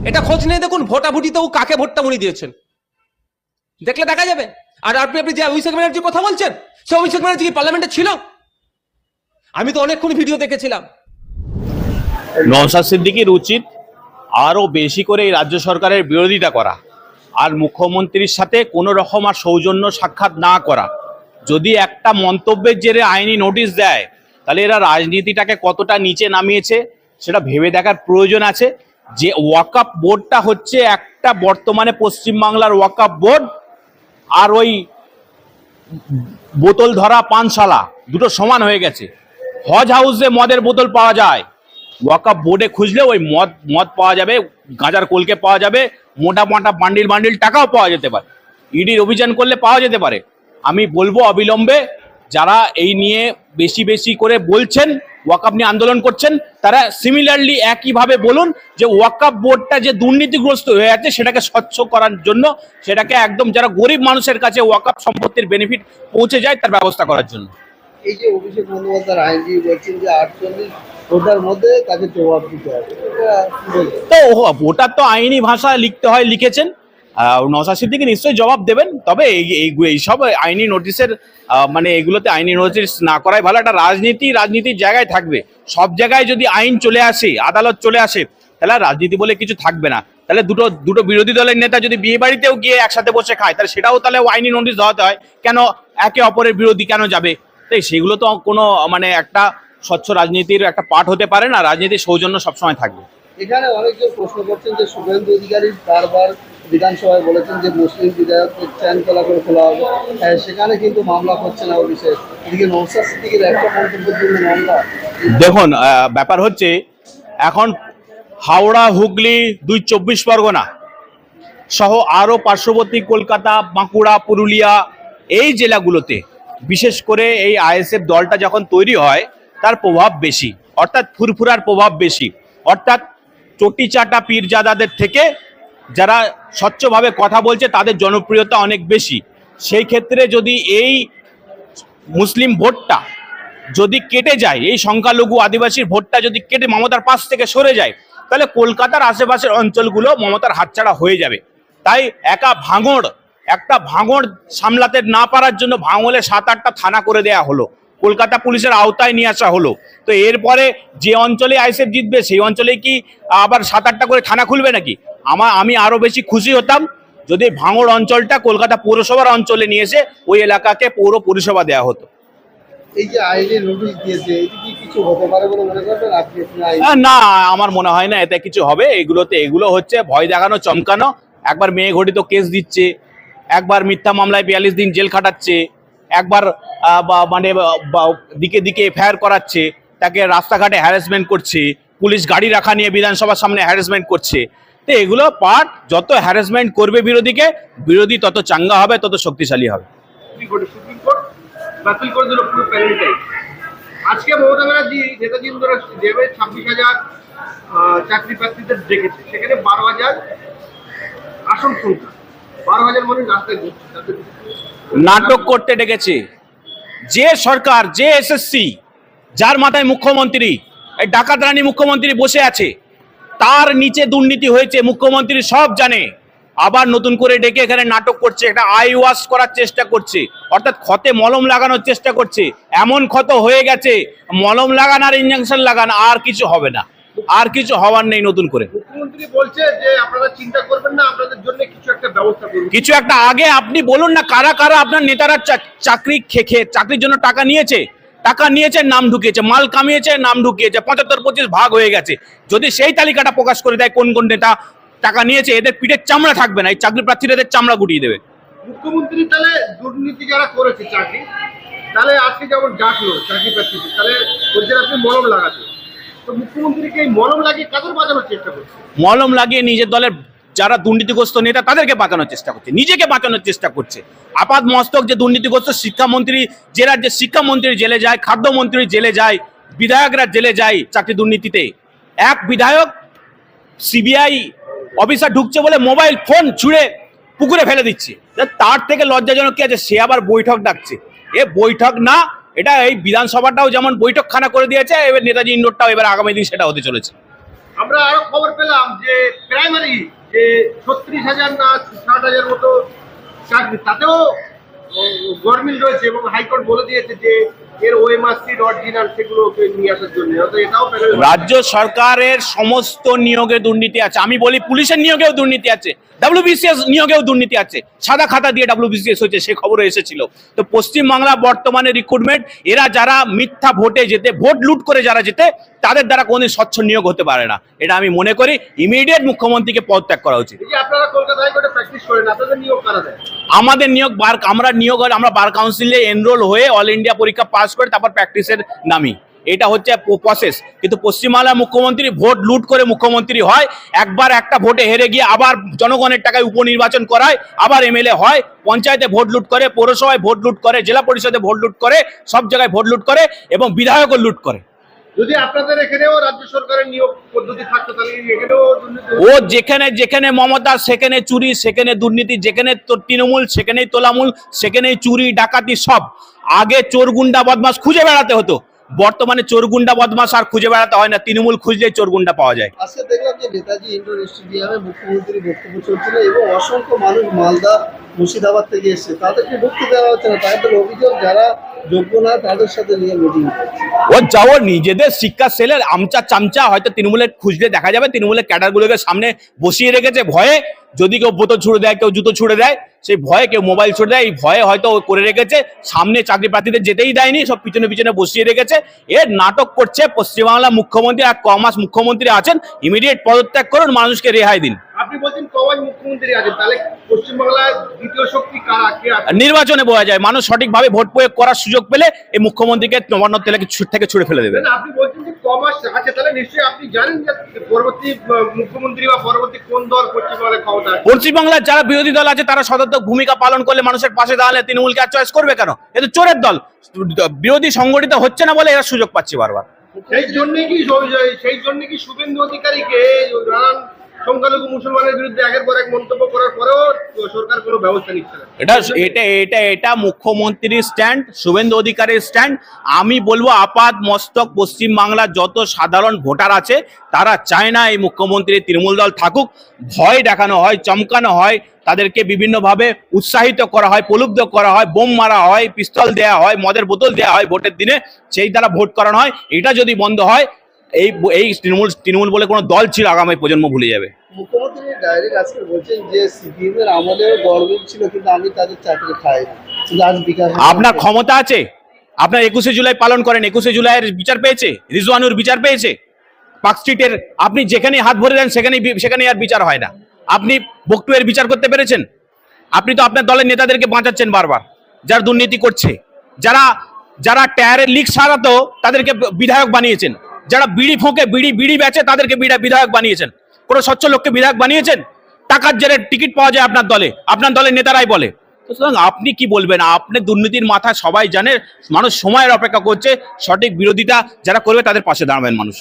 এটা খোঁজ নিয়ে দেখুন ভোটাভুটিতেও কাকে ভোটটা উনি দিয়েছেন, দেখলে দেখা যাবে। আর আপনি যে অভিষেক ব্যানার্জির কথা বলছেন, সে অভিষেক ব্যানার্জি কি পার্লামেন্টে ছিল? আমি তো অনেকক্ষণ ভিডিও দেখেছিলাম। নওশাদ সিদ্দিকীর উচিত আরো বেশি করে এই রাজ্য সরকারের বিরোধিতা করা, আর মুখ্যমন্ত্রীর সাথে কোনো রকম আর সৌজন্য সাক্ষাৎ না করা। যদি একটা মন্তব্যের জেরে আইনি নোটিশ দেয়, তাহলে এরা রাজনীতিটাকে কতটা নিচে নামিয়েছে সেটা ভেবে দেখার প্রয়োজন আছে। যে ওয়াকআপ বোর্ডটা হচ্ছে একটা বর্তমানে পশ্চিমবাংলার ওয়াকআপ বোর্ড আর ওই বোতল ধরা পানশালা দুটো সমান হয়ে গেছে। হজ হাউসে মদের বোতল পাওয়া যায়, ওয়াকআপ বোর্ডে খুঁজলে ওই মদ পাওয়া যাবে, গাঁজার কলকে পাওয়া যাবে, মোটা মোটা বান্ডিল বান্ডিল টাকাও পাওয়া যেতে পারে, ইডির অভিযান করলে পাওয়া যেতে পারে। আমি বলবো অবিলম্বে যারা এই নিয়ে বেশি বেশি করে বলছেন, ওয়াকআপ নিয়ে আন্দোলন করছেন, তারা সিমিলারলি একইভাবে বলুন যে ওয়াকআপ বোর্ডটা যে দুর্নীতিগ্রস্ত হয়ে আছে সেটাকে স্বচ্ছ করার জন্য, সেটাকে একদম যারা গরিব মানুষের কাছে ওয়াকআপ সম্পত্তির বেনিফিট পৌঁছে যায় তার ব্যবস্থা করার জন্য। এই যে অভিষেক বন্দ্যোপাধ্যায় আইনজীবী বলছেন যে 48 ঘন্টার মধ্যে তাকে জবাব দিতে হবে, তো ওটা তো আইনি ভাষায় লিখতে হয়, লিখেছেন। নওশাদ সিদ্দিকী নিশ্চয়ই জবাব দেবেন। তবে এইসব আইনি নোটিশের মানে এগুলোতে আইনি নোটিশ না করাই ভালো। একটা রাজনীতির জায়গায় থাকবে। সব জায়গায় যদি আইন চলে আসে, আদালত চলে আসে, তাহলে রাজনীতি বলে কিছু থাকবে না। তাহলে দুটো বিরোধী দলের নেতা যদি বিয়ে বাড়িতেও গিয়ে একসাথে বসে খায়, তাহলে সেটাও তাহলে আইনি নোটিশ দেওয়াতে হয় কেন? একে অপরের বিরোধী কেন যাবে? তাই সেগুলো তো কোনো মানে একটা স্বচ্ছ রাজনীতির একটা পার্ট হতে পারে না। রাজনীতির সৌজন্য সবসময় থাকবে। এখানে অনেকজন প্রশ্ন করছেন যে শুভেন্দু অধিকারী বারবার বিধানসভায় বলেছেন যে মুসলিম বিধায়কদের চ্যানতলা করে খোলা হবে, সেখানে কিন্তু মামলা হচ্ছে না অভিষেক। এদিকে নওশাদ সিদ্দিকীর একটা মন্তব্যের জন্য মামলা। দেখুন, ব্যাপার হচ্ছে এখন হাওড়া, হুগলি, 24 পরগনা সহ আরও পার্শ্ববর্তী কলকাতা, বাঁকুড়া, পুরুলিয়া এই জেলাগুলোতে বিশেষ করে এই আইএসএফ দলটা যখন তৈরি হয় তার প্রভাব বেশি, অর্থাৎ ফুরফুরার প্রভাব বেশি। অর্থাৎ চটিচাটা পীরজাদাদের থেকে যারা স্বচ্ছভাবে কথা বলছে তাদের জনপ্রিয়তা অনেক বেশি। সেই ক্ষেত্রে যদি এই মুসলিম ভোটটা যদি কেটে যায়, এই সংখ্যালঘু আদিবাসীর ভোটটা যদি কেটে মমতার পাশ থেকে সরে যায়, তাহলে কলকাতার আশেপাশের অঞ্চলগুলো মমতার হাতছাড়া হয়ে যাবে। তাই একটা ভাঙড় সামলাতে না পারার জন্য ভাঙড়ে 7-8টা থানা করে দেয়া হলো, কলকাতা পুলিশের আওতায় নিয়ে আসা হলো। তো এরপরে যে অঞ্চলে আইএসএফ জিতবে সেই অঞ্চলে কি আবার 7-8টা করে থানা খুলবে নাকি? আমি আরো বেশি খুশি হতাম যদি ভাঙড় অঞ্চলটা কলকাতা পৌরসভার অঞ্চলে নিয়ে এসে ওই এলাকাকে পৌর পরিষেবা দেওয়া হতো। এই যে আইনি নোটিশ দিয়েছে, এটি কি কিছু হতে পারে বলে মনে করবেন আপনি? না, আমার মনে হয় না এতে কিছু হবে। এগুলো হচ্ছে ভয় দেখানো, চমকানো। একবার মেয়ে ঘটিত কেস দিচ্ছে, একবার মিথ্যা মামলায় 42 দিন জেল খাটাচ্ছে, একবার মানে দিকে দিকে এফআইআর করাচ্ছে, তাকে রাস্তাঘাটে হ্যারাসমেন্ট করছে, পুলিশ গাড়ি রাখা নিয়ে বিধানসভার সামনে হ্যারাসমেন্ট করছে। তো এগুলো পার্ট, যত হ্যারাসমেন্ট করবে বিরোধী তত চাঙ্গা হবে, তত শক্তিশালী হবে। সুপ্রিম কোর্ট বাতিল করে দিল পুরো প্যানেলটাই। আজকে মমতা ব্যানার্জি নেতাজি ইন্দোরে যেভাবে 26,000 চাকরি প্রার্থীদের ডেকেছে, সেখানে 12,000 আসন সংখ্যা, 12,000 মানুষ রাস্তায় ঘুরছে। নাটক করতে ডেকেছে যে সরকার, যে এসএসসি, যার মাথায় মুখ্যমন্ত্রী, এই ডাকাত রানী মুখ্যমন্ত্রী বসে আছে, তার নিচে দুর্নীতি হয়েছে, মুখ্যমন্ত্রী সব জানে। আবার নতুন করে ডেকে এখানে নাটক করছে, একটা আই ওয়াশ করার চেষ্টা করছে, অর্থাৎ ক্ষতে মলম লাগানোর চেষ্টা করছে। এমন ক্ষত হয়ে গেছে, মলম লাগান আর ইঞ্জেকশন লাগান, আর কিছু হবে না, আর কিছু হওয়ার নেই নতুন করে। মুখ্যমন্ত্রী বলছে যে আপনারা চিন্তা করবেন না, আপনাদের জন্য কিছু একটা ব্যবস্থা করুন। কিছু একটা আগে আপনি বলুন না, কারা কারা আপনার নেতারা চাকরির জন্য টাকা নিয়েছে, নাম ঢুকিয়েছে, মাল কামিয়েছে, নাম ঢুকিয়েছে, 75-25 ভাগ হয়ে গেছে। যদি সেই তালিকাটা প্রকাশ করে দেয় কোন কোন নেতা টাকা নিয়েছে, এদের পিঠের চামড়া থাকবে না, এই চাকরি প্রার্থীরা এদের চামড়া গুটিয়ে দেবে। মুখ্যমন্ত্রী তাহলে দুর্নীতি যারা করেছে চাকরি, তাহলে আজকে যেমন ডাকলো চাকরি প্রার্থীদের, তাহলে বলছেন আপনি মলম লাগাতে। তো মুখ্যমন্ত্রীকে এই মলম লাগিয়ে কাদের বাঁচানোর চেষ্টা করছে? মলম লাগিয়ে নিজের দলের যারা দুর্নীতিগ্রস্ত নেতা তাদেরকে বাঁচানোর চেষ্টা করছে, নিজেকে বাঁচানোর চেষ্টা করছে। আপাত মস্তক যে দুর্নীতিগ্রস্ত শিক্ষামন্ত্রী, যে রাজ্যের শিক্ষামন্ত্রী জেলে যায়, খাদ্যমন্ত্রী জেলে যায়, বিধায়করা জেলে যায় চাকরি দুর্নীতিতে। এক বিধায়ক সিবিআই অফিসার ঢুকছে বলে মোবাইল ফোন ছুঁড়ে পুকুরে ফেলে দিচ্ছে, তার থেকে লজ্জাজনক কি আছে? সে আবার বৈঠক ডাকছে। এ বৈঠক না, এটা এই বিধানসভাটাও যেমন বৈঠকখানা করে দিয়েছে, এবার নেতাজি ইন্ডোরটাও এবার আগামী দিন সেটা হতে চলেছে। আমরা আরো খবর পেলাম যে প্রাইমারি যে 36,000 না 60,000 মতো চাকরি, তাতেও গরমিল রয়েছে এবং হাইকোর্ট বলে দিয়েছে যে এর ওএমআরসির অরিজিনাল সেগুলোকে নিয়ে আসার জন্য। এটাও রাজ্য সরকারের সমস্ত নিয়োগে দুর্নীতি আছে। আমি বলি পুলিশের নিয়োগেও দুর্নীতি আছে, WBCS নিয়োগেও দুর্নীতি আছে। সাদা খাতা দিয়ে WBCS হয়েছে, সে খবরও এসেছিল। তো পশ্চিমবাংলা বর্তমানে রিক্রুটমেন্ট, এরা যারা মিথ্যা ভোটে যেতে, ভোট লুট করে যারা যেতে, তাদের দ্বারা কোনোদিন স্বচ্ছ নিয়োগ হতে পারে না। এটা আমি মনে করি ইমিডিয়েট মুখ্যমন্ত্রীকে পদত্যাগ করা উচিত। আপনারা কলকাতা হাইকোর্টে প্র্যাকটিস করেন, আপনাদের নিয়োগ কারা দেয়? আমাদের নিয়োগ আমরা বার কাউন্সিলে এনরোল হয়ে অল ইন্ডিয়া পরীক্ষা পাস করে তারপর প্র্যাকটিসের নামি। এটা হচ্ছে প্রসেস। কিন্তু পশ্চিমবাংলার মুখ্যমন্ত্রী ভোট লুট করে মুখ্যমন্ত্রী হয়, একবার একটা ভোটে হেরে গিয়ে আবার জনগণের টাকায় উপনির্বাচন করায়, আবার MLA হয়, পঞ্চায়েতে ভোট লুট করে, পৌরসভায় ভোট লুট করে, জেলা পরিষদে ভোট লুট করে, সব জায়গায় ভোট লুট করে এবং বিধায়কও লুট করে। যদি আপনাদের এখানেও রাজ্য সরকারের নিয়োগ পদ্ধতি থাকতো তাহলে এখানেও দুর্নীতি ও যেখানে যেখানে মমতা সেখানে চুরি, সেখানে দুর্নীতি, যেখানে তৃণমূল সেখানেই তোলামূল, সেখানেই চুরি ডাকাতি সব। আগে চোর গুন্ডা বদমাস খুঁজে বেড়াতে হতো, বর্তমানে চোর গুন্ডা বদমাস আর খুঁজে বেড়াতে হয় না, তৃণমূল খুঁজলেই চোর গুন্ডা পাওয়া যায়। আজকে দেখলাম যে নেতাজি ইন্ডোর স্টেডিয়ামে মুখ্যমন্ত্রী বক্তব্য চলছিল এবং অসংখ্য মানুষ মালদা মুর্শিদাবাদ থেকে এসেছে, তাদেরকে ঢুকতে দেওয়া হচ্ছে না। তাদের অভিযোগ যারা যোগ্য না তাদের সাথে নিয়ে মিটিং করছে। ও যাও নিজেদের শিক্ষা সেলের আমচা চামচা, হয়তো তৃণমূলের খুঁজলে দেখা যাবে তৃণমূলের ক্যাডারগুলোকে সামনে বসিয়ে রেখেছে ভয়ে, যদি কেউ বোতল ছুড়ে দেয়, কেউ জুতো ছুড়ে দেয়, সেই ভয়ে, কেউ মোবাইল ছুড়ে দেয়, এই ভয়ে হয়তো করে রেখেছে। সামনে চাকরি প্রার্থীদের যেতেই দেয়নি, সব পিছনে পিছনে বসিয়ে রেখেছে। এর নাটক করছে পশ্চিমবাংলা মুখ্যমন্ত্রী। আর কমাস মুখ্যমন্ত্রী আছেন, ইমিডিয়েট পদত্যাগ করুন, মানুষকে রেহাই দিন। আপনি বলছেন কমাস মুখ্যমন্ত্রী আছেন, তাহলে পশ্চিমবাংলার দ্বিতীয় শক্তি কারা, কে আছে? নির্বাচনে বোঝা যায়, মানুষ সঠিকভাবে ভোট প্রয়োগ করার সুযোগ পেলে এই মুখ্যমন্ত্রীকে নবান্ন থেকে ছুড়ে ফেলে দেবে। না, আপনি বলছেন যে কমাস আছে, তাহলে নিশ্চয়ই আপনি জানেন যে পরবর্তী মুখ্যমন্ত্রী বা পরবর্তী কোন দল পশ্চিমবাংলায় ক্ষমতা আছে। পশ্চিমবাংলার যারা বিরোধী দল আছে তারা সদর্থক ভূমিকা পালন করলে, মানুষের পাশে দাঁড়ালে তৃণমূলকে আর চয়েস করবে কেন? এ তো চোরের দল। বিরোধী সংগঠিত হচ্ছে না বলে এরা সুযোগ পাচ্ছে বারবার। সেই জন্য কি শুভেন্দু অধিকারীকে নানান সংখ্যালঘু মুসলমানের বিরুদ্ধে একের পর এক মন্তব্য করার পরেও সরকার কোনো ব্যবস্থা নিচ্ছে না? এটা মুখ্যমন্ত্রীর স্ট্যান্ড, শুভেন্দু অধিকারীর স্ট্যান্ড। আমি বলবো আপাত মস্তক পশ্চিমবাংলার যত সাধারণ ভোটার আছে তারা চায় না এই মুখ্যমন্ত্রী তৃণমূল দল থাকুক। ভয় দেখানো হয়, চমকানো হয়, তাদেরকে বিভিন্নভাবে উৎসাহিত করা হয়, প্রলুব্ধ করা হয়, বোম মারা হয়, পিস্তল দেওয়া হয়, মদের বোতল দেওয়া হয় ভোটের দিনে, সেই দ্বারা ভোট করানো হয়। এটা যদি বন্ধ হয়, এই তৃণমূল বলে কোনো দল ছিল আগামী প্রজন্ম ভুলে যাবে। মুখ্যমন্ত্রী ডাইরেক্ট আজকে বলছেন যে CPM এর আমলেও গরমিল ছিল, কিন্তু আমি তাদের চাকরি খাই। আজ বিকাশ আপনার ক্ষমতা আছে, আপনার 21শে জুলাই পালন করেন, 21শে জুলাইয়ের বিচার পেয়েছে, রিজওয়ানুর বিচার পেয়েছে, পার্ক স্ট্রিটের আপনি যেখানে হাত ভরে দেন সেখানে আর বিচার হয় না। আপনি বকটুয়ের বিচার করতে পেরেছেন? আপনি তো আপনার দলের নেতাদেরকে বাঁচাচ্ছেন বারবার, যারা দুর্নীতি করছে, যারা টায়ারের লিক সারাতো তাদেরকে বিধায়ক বানিয়েছেন, যারা বিড়ি ফোঁকে বিড়ি বেচে তাদেরকে বিধায়ক বানিয়েছেন। কোনো স্বচ্ছ লোককে বিধায়ক বানিয়েছেন? টাকার জেরে টিকিট পাওয়া যায় আপনার দলে, আপনার দলের নেতারাই বলে। সুতরাং আপনি কি বলবেন? আপনি দুর্নীতির মাথা সবাই জানে, মানুষ সময়ের অপেক্ষা করছে, সঠিক বিরোধিতা যারা করবে তাদের পাশে দাঁড়াবেন মানুষ।